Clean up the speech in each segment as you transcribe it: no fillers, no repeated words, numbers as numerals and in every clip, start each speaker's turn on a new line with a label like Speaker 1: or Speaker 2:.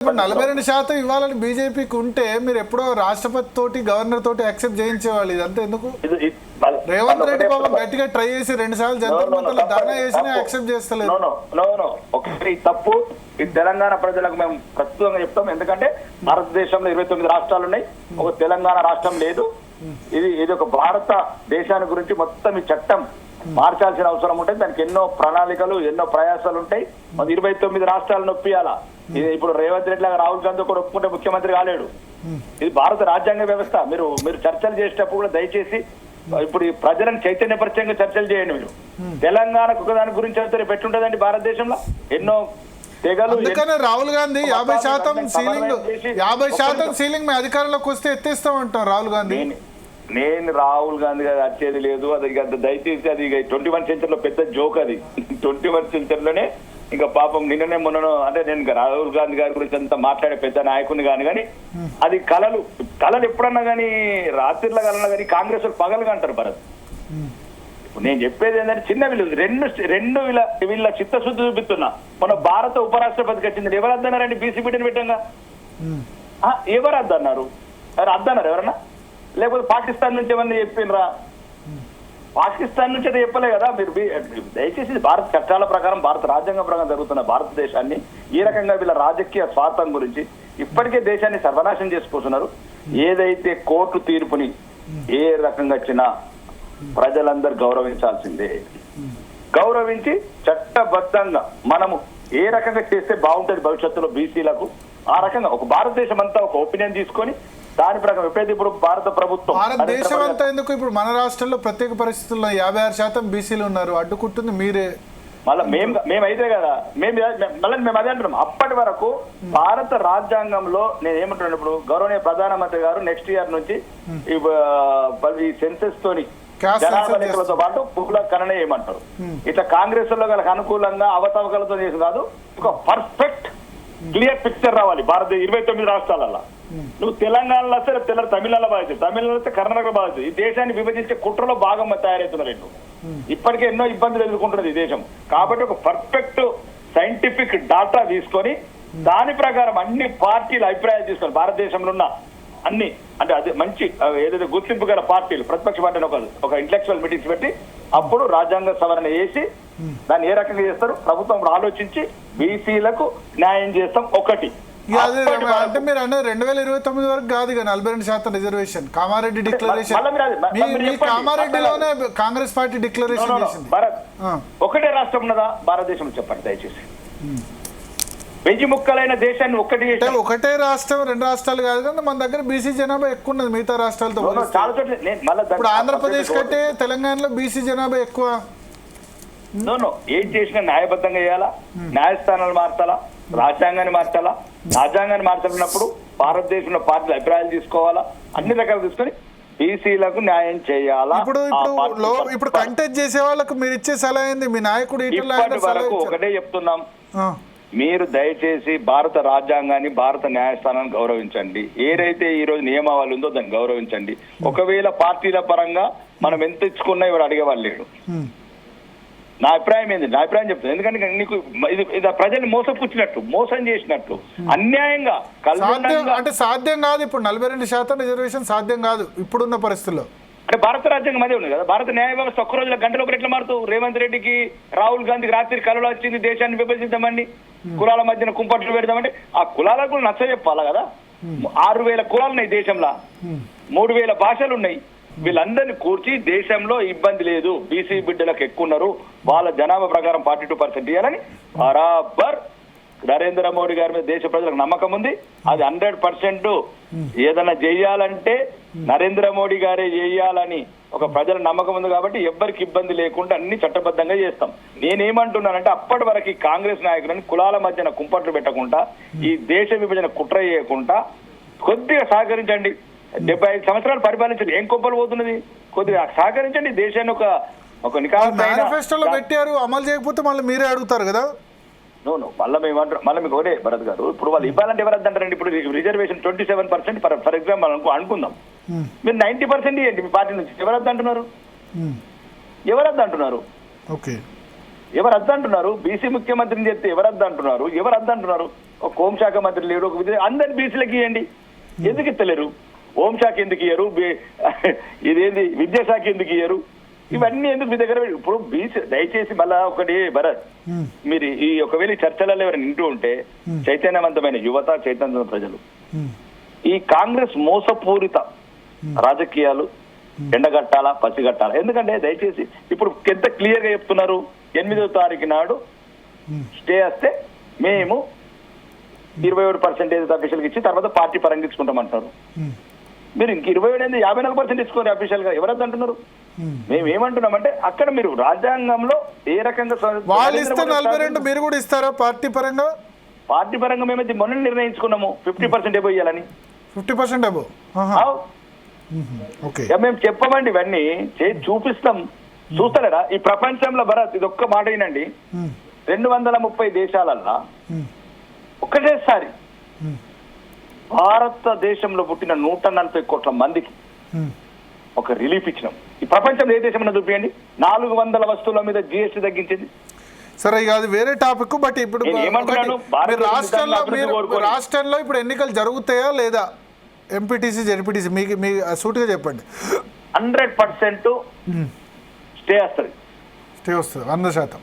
Speaker 1: ఇప్పుడు 42% ఇవ్వాలని బీజేపీకి ఉంటే మీరు ఎప్పుడో రాష్ట్రపతి తోటి గవర్నర్ తోటి యాక్సెప్ట్ చేయించేవాళ్ళు. ఇదంతా ఎందుకు? రేవంత్ రెడ్డి బాబు గట్టిగా ట్రై చేసి 2 సార్లు జంతర్ మంతర్లో ధర్నా చేసినా యాక్సెప్ట్ చేస్తలేదు.
Speaker 2: ఒకటి తప్పు. ఈ తెలంగాణ ప్రజలకు మేము ప్రస్తుతంగా చెప్తాం. ఎందుకంటే భారతదేశంలో 29 రాష్ట్రాలు ఉన్నాయి, ఒక తెలంగాణ రాష్ట్రం లేదు. ఇది ఒక భారత దేశాన్ని గురించి మొత్తం ఈ చట్టం మార్చాల్సిన అవసరం ఉంటుంది. దానికి ఎన్నో ప్రణాళికలు, ఎన్నో ప్రయాసాలు ఉంటాయి. 29 రాష్ట్రాలను ఒప్పియాలా. ఇప్పుడు రేవంత్ రెడ్డి లాగా రాహుల్ గాంధీ కూడా ఒప్పుకుంటే ముఖ్యమంత్రి కాలేడు. ఇది భారత రాజ్యాంగ వ్యవస్థ. మీరు చర్చలు చేసేటప్పుడు కూడా దయచేసి ఇప్పుడు ఈ ప్రజలను చైతన్యపరిచయంగా చర్చలు చేయండి. మీరు తెలంగాణకు ఒకదాని గురించి అయితే పెట్టుంటదండి భారతదేశంలో ఎన్నో తెగలు.
Speaker 1: అందుకనే రాహుల్ గాంధీ 50% సీలింగ్ మీ అధికారంలోకి వస్తే ఎత్తేస్తామంటాం. రాహుల్ గాంధీ
Speaker 2: నేను రాహుల్ గాంధీ గారు వచ్చేది లేదు. అది దయచేసి అది 21 సెంచరీలో పెద్ద జోక్. అది 21 సెంచరీలోనే ఇంకా పాపం నిన్ననే మొన్న అంటే నేను రాహుల్ గాంధీ గారి గురించి అంతా మాట్లాడే పెద్ద నాయకుని కానీ అది కళలు ఎప్పుడన్నా కానీ రాత్రిలో కలన్నా కానీ కాంగ్రెస్ పగలుగా అంటారు భరత్. ఇప్పుడు నేను చెప్పేది ఏంటంటే చిన్న రెండు వీళ్ళ చిత్తశుద్ధి చూపిస్తున్నా. మన భారత ఉపరాష్ట్రపతికి వచ్చింది ఎవరు అద్దన్నారండి? బీసీ బిడ్డని పెట్టంగా ఎవరు అద్దన్నారు? అద్దన్నారు ఎవరన్నా? లేకపోతే పాకిస్తాన్ నుంచి ఏమన్నా చెప్పినరా? పాకిస్తాన్ నుంచి అయితే చెప్పలే కదా. మీరు దయచేసి భారత చట్టాల ప్రకారం, భారత రాజ్యాంగం ప్రకారం జరుగుతున్న భారతదేశాన్ని ఈ రకంగా వీళ్ళ రాజకీయ స్వార్థం గురించి ఇప్పటికే దేశాన్ని సర్వనాశనం చేసుకుంటున్నారు. ఏదైతే కోర్టు తీర్పుని ఏ రకంగా వచ్చినా ప్రజలందరూ గౌరవించాల్సిందే. గౌరవించి చట్టబద్ధంగా మనము ఏ రకంగా చేస్తే బాగుంటుంది భవిష్యత్తులో బీసీలకు, ఆ రకంగా ఒక భారతదేశం అంతా ఒక ఒపీనియన్ తీసుకొని దాని ప్రకారం ఎప్పుడైతే ఇప్పుడు భారత ప్రభుత్వం
Speaker 1: భారతదేశం అంతా ఎందుకు ఇప్పుడు మన రాష్ట్రంలో ప్రత్యేక పరిస్థితుల్లో 56% బీసీలు ఉన్నారు, అడ్డుకుంటుంది మీరే.
Speaker 2: మళ్ళీ మేమైతే కదా మళ్ళీ మేము అదే అంటున్నాం. అప్పటి వరకు భారత రాజ్యాంగంలో నేను ఏమంటున్నాను, ఇప్పుడు గౌరవనీయ ప్రధానమంత్రి గారు నెక్స్ట్ ఇయర్ నుంచి ఈ సెన్సెస్ తోని జనాభా లెక్కలతో పాటు కులగణన ఏమంటారు. ఇట్లా కాంగ్రెస్ లో గల అనుకూలంగా అవతవకలతో చేసి కాదు, ఒక పర్ఫెక్ట్ క్లియర్ పిక్చర్ రావాలి భారత 29 రాష్ట్రాలలో. నువ్వు తెలంగాణలో వస్తే తమిళనాడులో బాధించు, తమిళనాడు వస్తే కర్ణాటక బాధించు. ఈ దేశాన్ని విభజించే కుట్రలో భాగంగా తయారవుతున్నారు. ఇప్పటికే ఎన్నో ఇబ్బందులు ఎదుర్కొంటున్నది ఈ దేశం. కాబట్టి ఒక పర్ఫెక్ట్ సైంటిఫిక్ డాటా తీసుకొని దాని ప్రకారం అన్ని పార్టీల అభిప్రాయాలు తీసుకొని భారతదేశంలో ఉన్న అన్ని అంటే అదే మంచి ఏదైతే గుర్తింపు గల పార్టీలు ప్రతిపక్ష పార్టీని ఒక ఇంటలెక్చువల్ మీటింగ్స్ పెట్టి అప్పుడు రాజ్యాంగ సవరణ చేసి దాన్ని ఏ రకంగా చేస్తారు ప్రభుత్వం ఆలోచించి బీసీలకు న్యాయం చేస్తాం. ఒకటి
Speaker 1: అంటే మీరు అన్న 2029 వరకు కాదు ఇక 42% రిజర్వేషన్ కామారెడ్డి డిక్లరేషన్. కామారెడ్డిలోనే కాంగ్రెస్ పార్టీ డిక్లరేషన్ చేసింది.
Speaker 2: ఒకటే రాష్ట్రం ఉన్నదా భారతదేశంలో చెప్పండి దయచేసి. 1000 ముక్కలైన దేశాన్ని
Speaker 1: ఒకటే రాష్ట్రం 2 రాష్ట్రాలు కాదు కానీ మన దగ్గర బీసీ జనాభా ఎక్కువ ఉన్నది మిగతా రాష్ట్రాలతో. ఇప్పుడు ఆంధ్రప్రదేశ్ కంటే తెలంగాణలో బీసీ జనాభా ఎక్కువ.
Speaker 2: ఏం చేసినా న్యాయబద్ధంగా చేయాలా, న్యాయస్థానాలు మార్చాలా, రాజ్యాంగాన్ని మార్చాలా. రాజ్యాంగాన్ని మార్చాలన్నప్పుడు భారతదేశంలో పార్టీల అభిప్రాయాలు తీసుకోవాలా, అన్ని రకాలు తీసుకొని బీసీలకు న్యాయం చేయాలా.
Speaker 1: ఇప్పుడు కంటెస్ట్ చేసే వాళ్ళకు మీరు ఇచ్చే సలహా ఏంది? మీ నాయకుడు
Speaker 2: ఇప్పటి వరకు ఒకటే చెప్తున్నాం, మీరు దయచేసి భారత రాజ్యాంగాన్ని, భారత న్యాయస్థానాన్ని గౌరవించండి. ఏదైతే ఈ రోజు నియమావళి ఉందో దాన్ని గౌరవించండి. ఒకవేళ పార్టీల పరంగా మనం ఎంత ఇచ్చుకున్నా ఇవాడు అడిగేవాళ్ళు లేడు. నా అభిప్రాయం ఏంది? నా అభిప్రాయం చెప్తాను. ఎందుకంటే నీకు ఇది ప్రజల్ని మోసపుచ్చినట్టు, మోసం చేసినట్టు, అన్యాయంగా
Speaker 1: అంటే సాధ్యం కాదు. ఇప్పుడు 42% రిజర్వేషన్ సాధ్యం కాదు ఇప్పుడున్న పరిస్థితుల్లో.
Speaker 2: అంటే భారత రాజ్యాంగం అదే ఉంది కదా. భారత న్యాయ వ్యవస్థ ఒక్క రోజుల గంటలో ఎట్లా మారుతూ రేవంత్ రెడ్డికి, రాహుల్ గాంధీకి రాత్రి కలలో వచ్చింది దేశాన్ని విభజిద్దామండి, కులాల మధ్యన కుంపట్లు పెడదామంటే ఆ కులాలకు కూడా నచ్చ చెప్పాలా కదా. 6000 కులాలు ఉన్నాయి దేశంలో, 3000 భాషలు ఉన్నాయి. వీళ్ళందరినీ కూర్చి దేశంలో ఇబ్బంది లేదు, బీసీ బిడ్డలకు ఎక్కువ ఉన్నారు, వాళ్ళ జనాభా ప్రకారం 42% ఇవ్వాలని బరాబర్ నరేంద్ర మోడీ గారి మీద దేశ ప్రజలకు నమ్మకం ఉంది. అది 100% ఏదైనా చెయ్యాలంటే నరేంద్ర మోడీ గారే చేయాలని ఒక ప్రజల నమ్మకం ఉంది. కాబట్టి ఎవ్వరికి ఇబ్బంది లేకుండా అన్ని చట్టబద్ధంగా చేస్తాం. నేనేమంటున్నానంటే అప్పటి వరకు కాంగ్రెస్ నాయకులని కులాల మధ్యన కుంపట్లు పెట్టకుండా, ఈ దేశ విభజన కుట్ర చేయకుండా కొద్దిగా సహకరించండి. 75 సంవత్సరాలు పరిపాలించండి, ఏం కొంపలు పోతున్నది, కొద్దిగా సహకరించండి. దేశాన్ని ఒక
Speaker 1: మేనిఫెస్టోలో పెట్టారు, అమలు చేయకపోతే మళ్ళీ మీరే అడుగుతారు కదా.
Speaker 2: మళ్ళీ మేమంటారు, మళ్ళీ మీకు ఒకటే భరత్ గారు, ఇప్పుడు వాళ్ళు ఇవ్వాలంటే ఎవరు అంటారండి? ఇప్పుడు రిజర్వేషన్ 27% ఫర్ ఎగ్జాంపుల్ అనుకుందాం, మీరు 90% ఇవ్వండి మీ పార్టీ నుంచి. ఎవరు అంటున్నారు? ఎవరు అంటున్నారు? ఎవరు అద్దంటున్నారు? బీసీ ముఖ్యమంత్రిని చెప్తే ఎవరు అద్దంటున్నారు? ఒక హోంశాఖ మంత్రి లేడు, ఒక అందరిని బీసీలకు ఇవ్వండి. ఎందుకు ఇస్తలేరు? హోంశాఖ ఎందుకు ఇయ్యరు? ఇదేంది విద్యాశాఖ ఎందుకు ఇయ్యరు? ఇవన్నీ ఎందుకు మీ దగ్గర? ఇప్పుడు బీసీ దయచేసి మళ్ళా ఒకటి భరత్, మీరు ఈ ఒకవేళ చర్చలలో ఎవరైనా వింటూ ఉంటే చైతన్యవంతమైన యువత, చైతన్యవంతమైన ప్రజలు ఈ కాంగ్రెస్ మోసపూరిత రాజకీయాలు ఎండగట్టాలా, పసిగట్టాలా. ఎందుకంటే దయచేసి ఇప్పుడు ఎంత క్లియర్ గా చెప్తున్నారు, 8వ తారీఖు నాడు స్టే వస్తే మేము 27% అఫీషియల్ గా ఇచ్చి తర్వాత పార్టీ పరంగా ఇచ్చుకుంటామంటారు. మీరు ఇంక 27 54% ఇచ్చుకోండి అఫీషియల్ గా. ఎవరైతే అంటున్నారు? మేము ఏమంటున్నామంటే అక్కడ మీరు రాజ్యాంగంలో ఏ రకంగా
Speaker 1: వాళ్ళు ఇస్తే 42 మీరు కూడా ఇస్తారా పార్టీ పరంగా?
Speaker 2: పార్టీ పరంగా మేమైతే మొన్న నిర్ణయించుకున్నాము 50% ఎబో ఇవ్వాలని.
Speaker 1: 50% ఎబో
Speaker 2: మేము చెప్పమండి, ఇవన్నీ చూపిస్తాం. చూస్తలేరా ఈ ప్రపంచంలో? భరత్ ఇది ఒక్క మాట వినండి, 230 దేశాలల్లా ఒకటేసారి భారతదేశంలో పుట్టిన 140 కోట్ల మందికి ఒక రిలీఫ్ ఇచ్చినాం. ఈ ప్రపంచంలో ఏ దేశం చూపించండి 400 వస్తువుల మీద GST తగ్గించింది.
Speaker 1: సరే, ఇక అది వేరే టాపిక్. బట్ ఇప్పుడు రాష్ట్రంలో ఇప్పుడు ఎన్నికలు జరుగుతాయా లేదా? ఎంపీటీసీ, జెడ్పీటీసీ మీ సూటిగా చెప్పండి.
Speaker 2: 100% స్టే వస్తుంది.
Speaker 1: స్టే వస్తుంది 100%.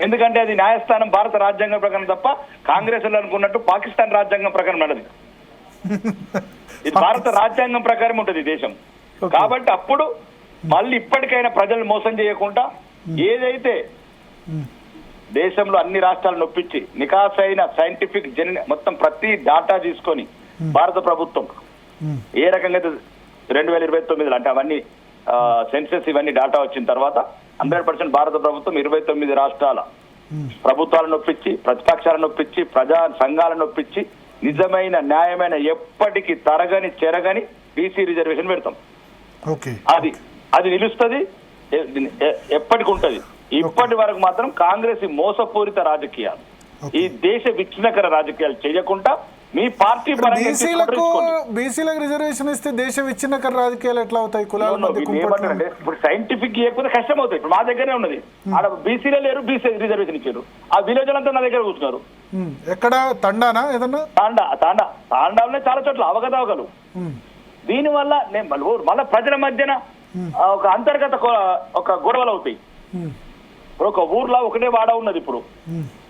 Speaker 2: ఎందుకంటే అది న్యాయస్థానం భారత రాజ్యాంగం ప్రకారం తప్ప కాంగ్రెస్ అనుకున్నట్టు పాకిస్తాన్ రాజ్యాంగం ప్రకారం నడదు. ఇది భారత రాజ్యాంగం ప్రకారం ఉంటుంది దేశం. కాబట్టి అప్పుడు మళ్ళీ ఇప్పటికైనా ప్రజలు మోసం చేయకుండా ఏదైతే దేశంలో అన్ని రాష్ట్రాలను నొప్పించి నికాసైన సైంటిఫిక్ మొత్తం ప్రతి డాటా తీసుకొని భారత ప్రభుత్వం ఏ రకంగా 2029 అంటే అవన్నీ సెన్సెస్ ఇవన్నీ డాటా వచ్చిన తర్వాత 100% భారత ప్రభుత్వం 29 రాష్ట్రాల ప్రభుత్వాలను నొప్పించి, ప్రతిపక్షాలను నొప్పించి, ప్రజా సంఘాలను నొప్పించి నిజమైన న్యాయమైన ఎప్పటికీ తరగని చెరగని బీసీ రిజర్వేషన్ పెడతాం. అది నిలుస్తుంది, ఎప్పటికి ఉంటది. ఇప్పటి వరకు మాత్రం కాంగ్రెస్ మోసపూరిత రాజకీయాలు, ఈ దేశ విచ్ఛిన్నకర రాజకీయాలు చేయకుండా మీ పార్టీ
Speaker 1: బీసీలకు రిజర్వేషన్ ఇస్తే దేశ విచ్ఛిన్నకర రాజకీయాలు ఎట్లా అవుతాయి?
Speaker 2: ఏమంటారంటే ఇప్పుడు సైంటిఫిక్ చేయకపోతే కష్టం అవుతాయి. ఇప్పుడు మా దగ్గరే ఉన్నది, ఆడ బీసీలే లేరు, బీసీ రిజర్వేషన్ ఇచ్చారు. ఆ విలేజ్ అంతా నా దగ్గర కూర్చున్నారు.
Speaker 1: ఎక్కడ? తండానా? ఏదన్నా
Speaker 2: తాండాలోనే చాలా చోట్ల అవగతవగలు. దీని వల్ల మళ్ళా ప్రజల మధ్యన ఒక అంతర్గత ఒక గొడవలు అవుతాయి. ఇప్పుడు ఒక ఊర్లో ఒకటే వాడ ఉన్నది, ఇప్పుడు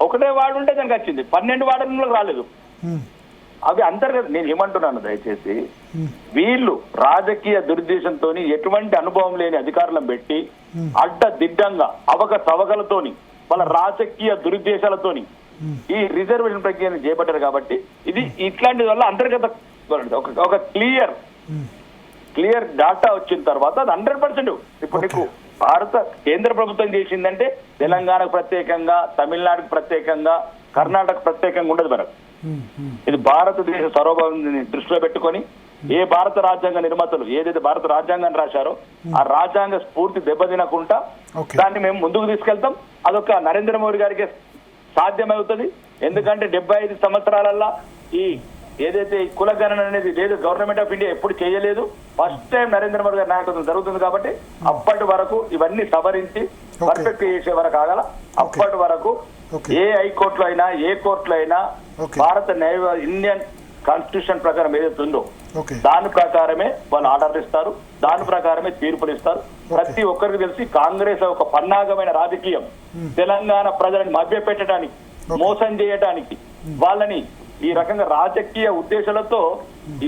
Speaker 2: ఒకటే వాడు ఉంటే దానికి వచ్చింది, 12 వాడలకు రాలేదు. అవి అంతర్గత. నేను ఏమంటున్నాను, దయచేసి వీళ్ళు రాజకీయ దురుద్దేశంతో ఎటువంటి అనుభవం లేని అధికారులను పెట్టి అడ్డదిడ్డంగా అవకతవకలతోని వాళ్ళ రాజకీయ దురుద్దేశాలతోని ఈ రిజర్వేషన్ ప్రక్రియను చేపట్టారు. కాబట్టి ఇది ఇట్లాంటి వల్ల అంతర్గత ఒక క్లియర్ డాటా వచ్చిన తర్వాత అది 100%. ఇప్పుడు నీకు భారత కేంద్ర ప్రభుత్వం చేసిందంటే తెలంగాణకు ప్రత్యేకంగా, తమిళనాడుకు ప్రత్యేకంగా, కర్ణాటక ప్రత్యేకంగా ఉండదు మనకు. ఇది భారతదేశ సార్వభౌమాన్ని దృష్టిలో పెట్టుకొని ఏ భారత రాజ్యాంగ నిర్మాతలు ఏదైతే భారత రాజ్యాంగాన్ని రాశారో ఆ రాజ్యాంగ స్ఫూర్తి దెబ్బతినకుండా దాన్ని మేము ముందుకు తీసుకెళ్తాం. అదొక నరేంద్ర మోడీ గారికి సాధ్యమవుతుంది. ఎందుకంటే 75 సంవత్సరాలల్లా ఈ ఏదైతే కులగణన అనేది లేదు, గవర్నమెంట్ ఆఫ్ ఇండియా ఎప్పుడు చేయలేదు. ఫస్ట్ టైం నరేంద్ర మోడీ గారి నాయకత్వం జరుగుతుంది. కాబట్టి అప్పటి వరకు ఇవన్నీ సవరించి పర్ఫెక్ట్ చేసే వరకు ఆగల. అప్పటి వరకు ఏ హైకోర్టులో అయినా, ఏ కోర్టులో అయినా భారత ఇండియన్ కాన్స్టిట్యూషన్ ప్రకారం ఏదైతే ఉందో దాని ప్రకారమే వాళ్ళు ఆర్డర్ ఇస్తారు, దాని ప్రకారమే తీర్పులు ఇస్తారు. ప్రతి ఒక్కరికి తెలిసి కాంగ్రెస్ ఒక పన్నాగమైన రాజకీయం తెలంగాణ ప్రజలను మభ్య పెట్టడానికి, మోసం చేయడానికి, వాళ్ళని ఈ రకంగా రాజకీయ ఉద్దేశాలతో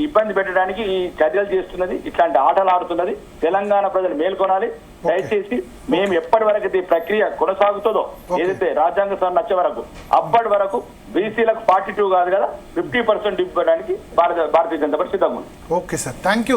Speaker 2: ఇబ్బంది పెట్టడానికి ఈ చర్యలు చేస్తున్నది, ఇట్లాంటి ఆటలు ఆడుతున్నది. తెలంగాణ ప్రజలు మేల్కొనాలి. దయచేసి మేము ఎప్పటి వరకు ఈ ప్రక్రియ కొనసాగుతుందో, ఏదైతే రాజ్యాంగ సవరణ వచ్చే వరకు, అప్పటి వరకు బీసీలకు 42 కాదు కదా 50% ఇవ్వడానికి భారతీయ జనతా పార్టీ సిద్ధంగా ఉంది.
Speaker 1: Okay sir, thank you.